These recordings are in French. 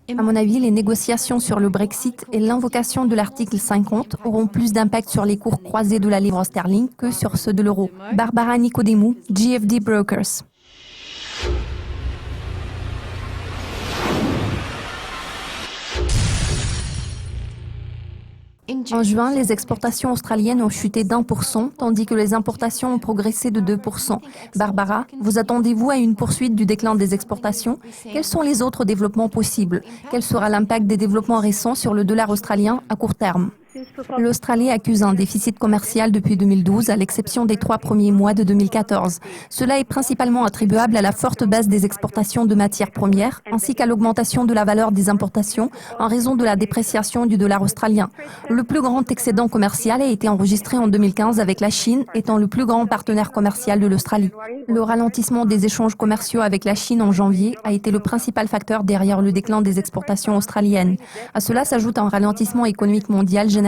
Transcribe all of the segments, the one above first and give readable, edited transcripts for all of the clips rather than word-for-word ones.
À mon avis, les négociations sur le Brexit et l'invocation de l'article 50 auront plus d'impact sur les cours croisés de la livre sterling que sur ceux de l'euro. Barbara Nicodemou, GFD Brokers. En juin, les exportations australiennes ont chuté d'1%, tandis que les importations ont progressé de 2%. Barbara, vous attendez-vous à une poursuite du déclin des exportations? Quels sont les autres développements possibles? Quel sera l'impact des développements récents sur le dollar australien à court terme? L'Australie accuse un déficit commercial depuis 2012, à l'exception des 3 premiers mois de 2014. Cela est principalement attribuable à la forte baisse des exportations de matières premières, ainsi qu'à l'augmentation de la valeur des importations en raison de la dépréciation du dollar australien. Le plus grand excédent commercial a été enregistré en 2015 avec la Chine, étant le plus grand partenaire commercial de l'Australie. Le ralentissement des échanges commerciaux avec la Chine en janvier a été le principal facteur derrière le déclin des exportations australiennes. À cela s'ajoute un ralentissement économique mondial généralisé.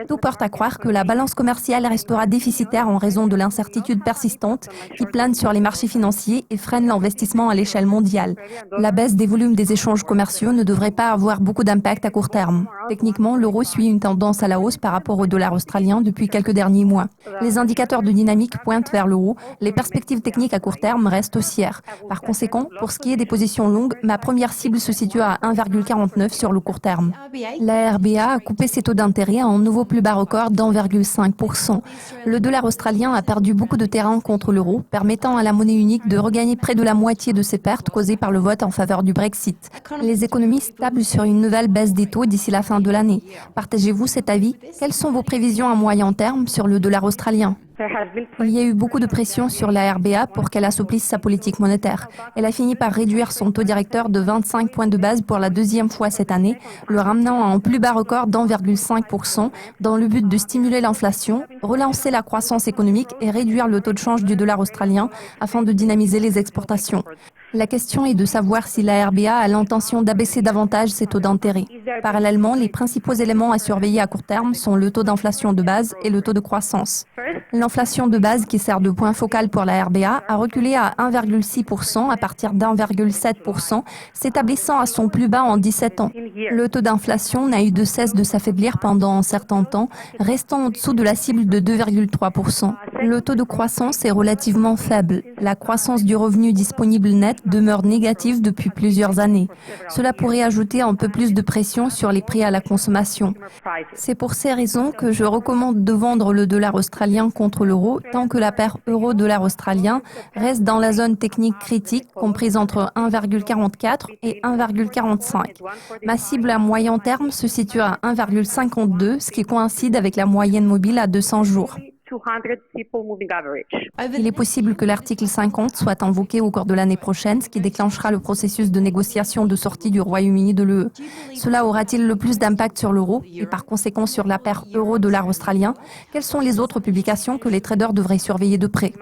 Tout porte à croire que la balance commerciale restera déficitaire en raison de l'incertitude persistante qui plane sur les marchés financiers et freine l'investissement à l'échelle mondiale. La baisse des volumes des échanges commerciaux ne devrait pas avoir beaucoup d'impact à court terme. Techniquement, l'euro suit une tendance à la hausse par rapport au dollar australien depuis quelques derniers mois. Les indicateurs de dynamique pointent vers le haut. Les perspectives techniques à court terme restent haussières. Par conséquent, pour ce qui est des positions longues, ma première cible se situe à 1,49 sur le court terme. La RBA a coupé ses taux d'intérêt à un nouveau plus bas record d'1,5%. Le dollar australien a perdu beaucoup de terrain contre l'euro, permettant à la monnaie unique de regagner près de la moitié de ses pertes causées par le vote en faveur du Brexit. Les économistes tablent sur une nouvelle baisse des taux d'ici la fin de l'année. Partagez-vous cet avis? Quelles sont vos prévisions à moyen terme sur le dollar australien? Il y a eu beaucoup de pression sur la RBA pour qu'elle assouplisse sa politique monétaire. Elle a fini par réduire son taux directeur de 25 points de base pour la deuxième fois cette année, le ramenant à un plus bas record d'1,5% dans le but de stimuler l'inflation, relancer la croissance économique et réduire le taux de change du dollar australien afin de dynamiser les exportations. La question est de savoir si la RBA a l'intention d'abaisser davantage ses taux d'intérêt. Parallèlement, les principaux éléments à surveiller à court terme sont le taux d'inflation de base et le taux de croissance. L'inflation de base, qui sert de point focal pour la RBA, a reculé à 1,6% à partir d'1,7%, s'établissant à son plus bas en 17 ans. Le taux d'inflation n'a eu de cesse de s'affaiblir pendant un certain temps, restant en dessous de la cible de 2,3%. Le taux de croissance est relativement faible. La croissance du revenu disponible net demeure négative depuis plusieurs années. Cela pourrait ajouter un peu plus de pression sur les prix à la consommation. C'est pour ces raisons que je recommande de vendre le dollar australien contre l'euro tant que la paire euro-dollar australien reste dans la zone technique critique comprise entre 1,44 et 1,45. Ma cible à moyen terme se situe à 1,52, ce qui coïncide avec la moyenne mobile à 200 jours. Il est possible que l'article 50 soit invoqué au cours de l'année prochaine, ce qui déclenchera le processus de négociation de sortie du Royaume-Uni de l'UE. Cela aura-t-il le plus d'impact sur l'euro et par conséquent sur la paire euro-dollar australien? Quelles sont les autres publications que les traders devraient surveiller de près?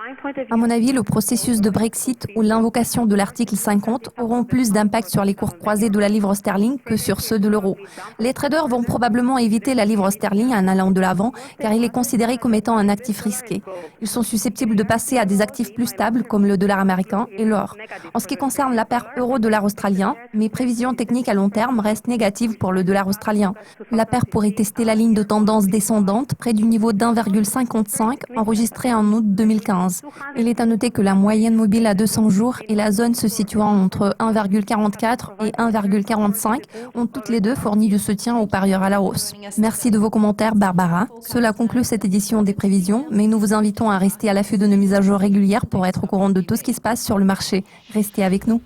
À mon avis, le processus de Brexit ou l'invocation de l'article 50 auront plus d'impact sur les cours croisés de la livre sterling que sur ceux de l'euro. Les traders vont probablement éviter la livre sterling en allant de l'avant, car il est considéré comme étant un actifs risqués. Ils sont susceptibles de passer à des actifs plus stables comme le dollar américain et l'or. En ce qui concerne la paire euro-dollar australien, mes prévisions techniques à long terme restent négatives pour le dollar australien. La paire pourrait tester la ligne de tendance descendante près du niveau d'1,55 enregistré en août 2015. Il est à noter que la moyenne mobile à 200 jours et la zone se situant entre 1,44 et 1,45 ont toutes les deux fourni du soutien aux parieurs à la hausse. Merci de vos commentaires, Barbara. Cela conclut cette édition des prévisions, mais nous vous invitons à rester à l'affût de nos mises à jour régulières pour être au courant de tout ce qui se passe sur le marché. Restez avec nous.